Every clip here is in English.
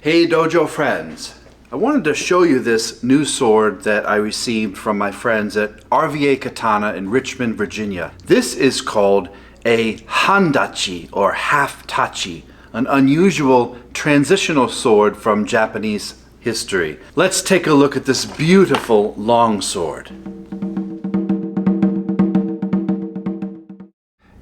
Hey dojo friends, I wanted to show you this new sword that I received from my friends at RVA Katana in Richmond, Virginia. This is called a Handachi or half tachi, an unusual transitional sword from Japanese history. Let's take a look at this beautiful long sword.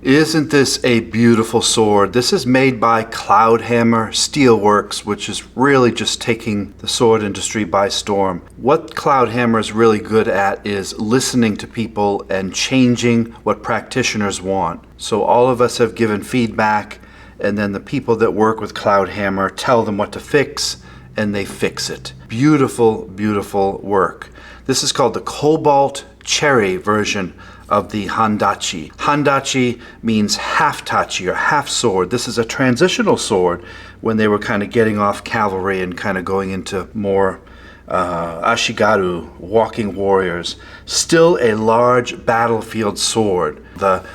Isn't this a beautiful sword? This is made by Cloudhammer Steelworks, which is really just taking the sword industry by storm. What Cloudhammer is really good at is listening to people and changing what practitioners want. So all of us have given feedback, and then the people that work with Cloudhammer tell them what to fix, and they fix it. Beautiful, beautiful work. This is called the Cobalt Cherry version of the Handachi. Handachi means half tachi or half sword. This is a transitional sword when they were kind of getting off cavalry and kind of going into more ashigaru, walking warriors. Still a large battlefield sword. The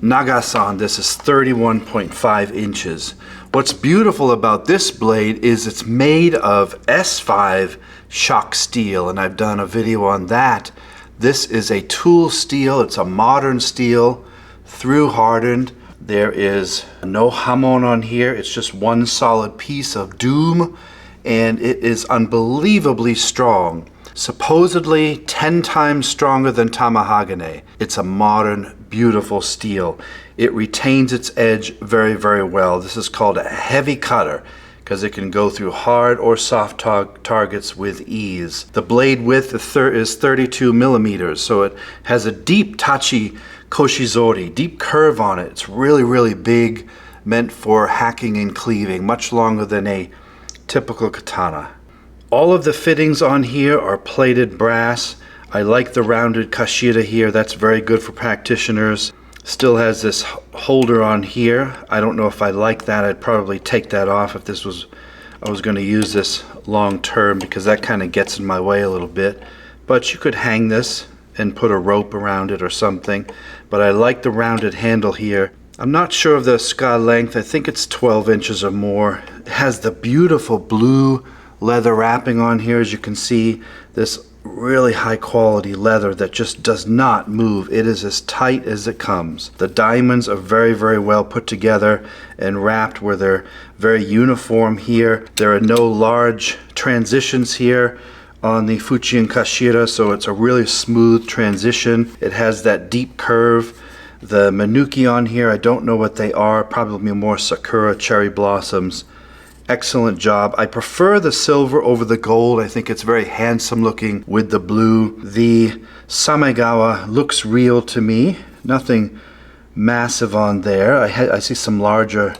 nagasa on this is 31.5 inches. What's beautiful about this blade is it's made of S5 shock steel, and I've done a video on that. This is a tool steel. It's a modern steel, through hardened. There is no hamon on here. It's just one solid piece of doom, and it is unbelievably strong. Supposedly 10 times stronger than tamahagane. It's a modern, beautiful steel. It retains its edge very, very well. This is called a heavy cutter, because it can go through hard or soft targets with ease. The blade width is 32 millimeters, so it has a deep tachi koshizori, deep curve on it. It's really, really big, meant for hacking and cleaving, much longer than a typical katana. All of the fittings on here are plated brass. I like the rounded kashira here. That's very good for practitioners. Still has this holder on here. I don't know if I like that. I'd probably take that off if I was going to use this long term, because that kind of gets in my way a little bit. But you could hang this and put a rope around it or something. But I like the rounded handle here. I'm not sure of the ska length. I think it's 12 inches or more. It has the beautiful blue leather wrapping on here, as you can see. This really high quality leather that just does not move. It is as tight as it comes. The diamonds are very, very well put together and wrapped where they're very uniform here. There are no large transitions here on the Fuchi and Kashira, so it's a really smooth transition. It has that deep curve. The manuki on here, I don't know what they are, probably more sakura cherry blossoms. Excellent job. I prefer the silver over the gold. I think it's very handsome looking with the blue. The samegawa looks real to me. Nothing massive on there. I see some larger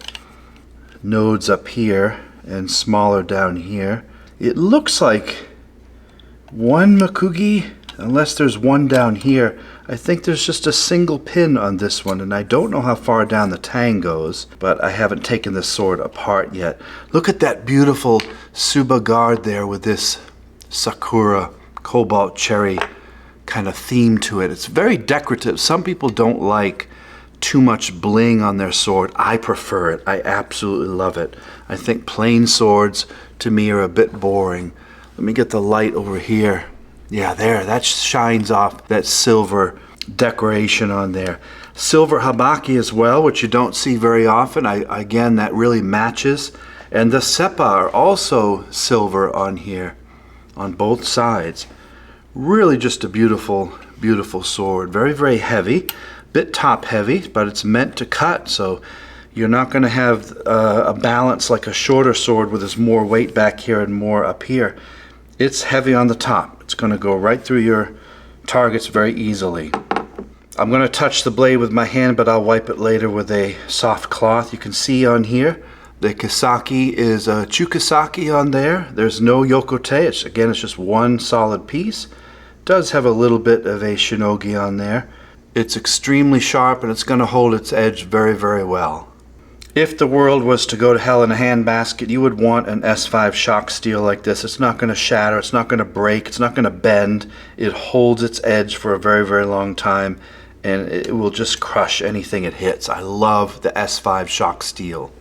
nodes up here and smaller down here. It looks like one makugi, unless there's one down here. I think there's just a single pin on this one, and I don't know how far down the tang goes, but I haven't taken this sword apart yet. Look at that beautiful Suba guard there with this sakura, cobalt cherry kind of theme to it. It's very decorative. Some people don't like too much bling on their sword. I prefer it. I absolutely love it. I think plain swords to me are a bit boring. Let me get the light over here. Yeah, there, that shines off that silver decoration on there. Silver habaki as well, which you don't see very often. Again, that really matches. And the seppa are also silver on here, on both sides. Really just a beautiful, beautiful sword. Very, very heavy. Bit top heavy, but it's meant to cut, so you're not going to have a balance like a shorter sword where there's more weight back here and more up here. It's heavy on the top. It's going to go right through your targets very easily. I'm going to touch the blade with my hand, but I'll wipe it later with a soft cloth. You can see on here the kisaki is a chukisaki on there. There's no yokote. Again, it's just one solid piece. It does have a little bit of a shinogi on there. It's extremely sharp, and it's going to hold its edge very, very well. If the world was to go to hell in a handbasket, you would want an S5 shock steel like this. It's not going to shatter, it's not going to break, it's not going to bend. It holds its edge for a very, very long time, and it will just crush anything it hits. I love the S5 shock steel.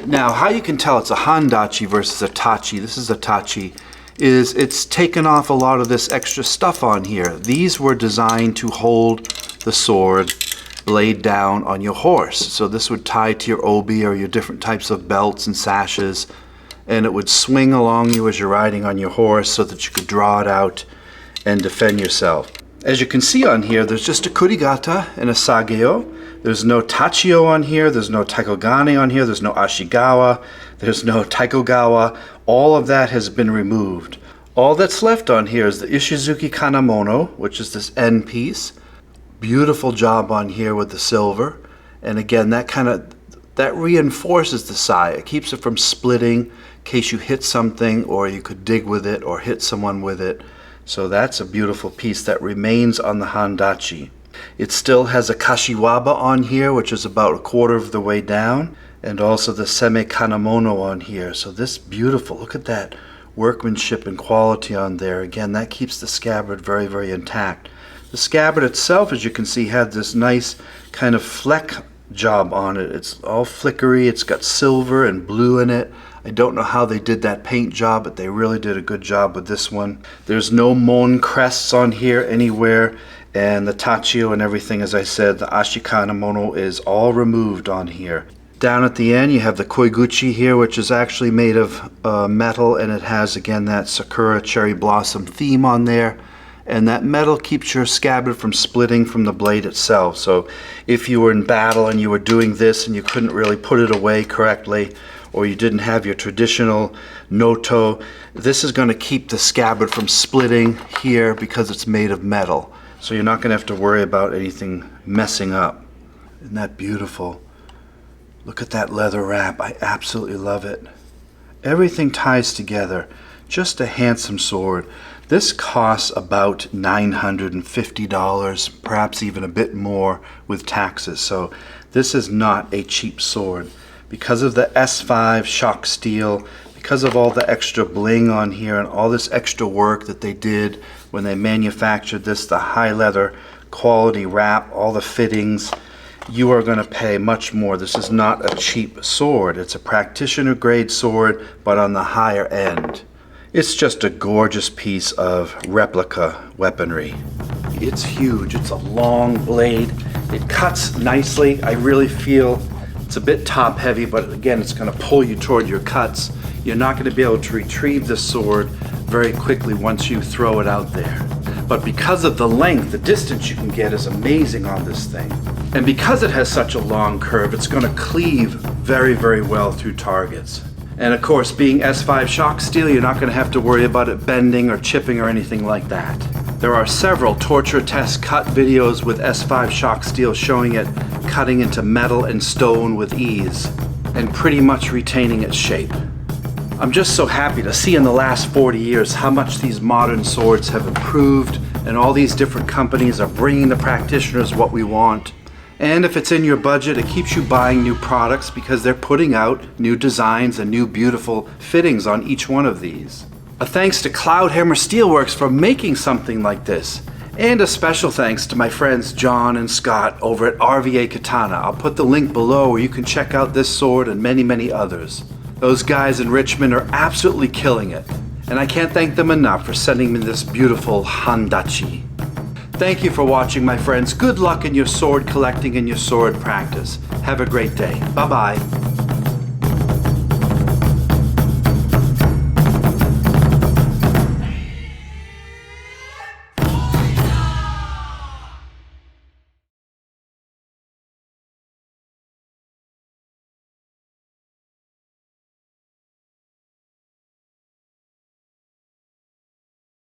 Now, how you can tell it's a Handachi versus a Tachi, this is a Tachi, is it's taken off a lot of this extra stuff on here. These were designed to hold the sword blade down on your horse. So this would tie to your obi or your different types of belts and sashes, and it would swing along you as you're riding on your horse so that you could draw it out and defend yourself. As you can see on here, there's just a kurigata and a sageo. There's no tachio on here, there's no taikogane on here, there's no ashigawa, there's no taikogawa. All of that has been removed. All that's left on here is the Ishizuki Kanamono, which is this end piece. Beautiful job on here with the silver. And again, that reinforces the sai. It keeps it from splitting in case you hit something, or you could dig with it or hit someone with it. So that's a beautiful piece that remains on the Handachi. It still has a kashiwaba on here, which is about a quarter of the way down, and also the seme kanamono on here. So this beautiful, look at that workmanship and quality on there. Again, that keeps the scabbard very, very intact. The scabbard itself, as you can see, had this nice kind of fleck job on it. It's all flickery, it's got silver and blue in it. I don't know how they did that paint job, but they really did a good job with this one. There's no mon crests on here anywhere, and the tachio and everything, as I said, the ashikanamono is all removed on here. Down at the end you have the koiguchi here, which is actually made of metal, and it has again that sakura cherry blossom theme on there. And that metal keeps your scabbard from splitting from the blade itself. So if you were in battle and you were doing this and you couldn't really put it away correctly, or you didn't have your traditional noto, this is going to keep the scabbard from splitting here because it's made of metal. So you're not going to have to worry about anything messing up. Isn't that beautiful? Look at that leather wrap. I absolutely love it. Everything ties together. Just a handsome sword. This costs about $950, perhaps even a bit more with taxes. So this is not a cheap sword. Because of the S5 shock steel, because of all the extra bling on here and all this extra work that they did when they manufactured this, the high leather quality wrap, all the fittings, you are going to pay much more. This is not a cheap sword. It's a practitioner grade sword, but on the higher end. It's just a gorgeous piece of replica weaponry. It's huge. It's a long blade. It cuts nicely. I really feel it's a bit top heavy, but again, it's going to pull you toward your cuts. You're not going to be able to retrieve this sword very quickly once you throw it out there. But because of the length, the distance you can get is amazing on this thing. And because it has such a long curve, it's going to cleave very, very well through targets. And of course, being S5 shock steel, you're not going to have to worry about it bending or chipping or anything like that. There are several torture test cut videos with S5 shock steel showing it cutting into metal and stone with ease and pretty much retaining its shape. I'm just so happy to see in the last 40 years how much these modern swords have improved, and all these different companies are bringing the practitioners what we want. And if it's in your budget, it keeps you buying new products because they're putting out new designs and new beautiful fittings on each one of these. A thanks to Cloudhammer Steelworks for making something like this. And a special thanks to my friends John and Scott over at RVA Katana. I'll put the link below where you can check out this sword and many, many others. Those guys in Richmond are absolutely killing it. And I can't thank them enough for sending me this beautiful Handachi. Thank you for watching, my friends. Good luck in your sword collecting and your sword practice. Have a great day. Bye-bye.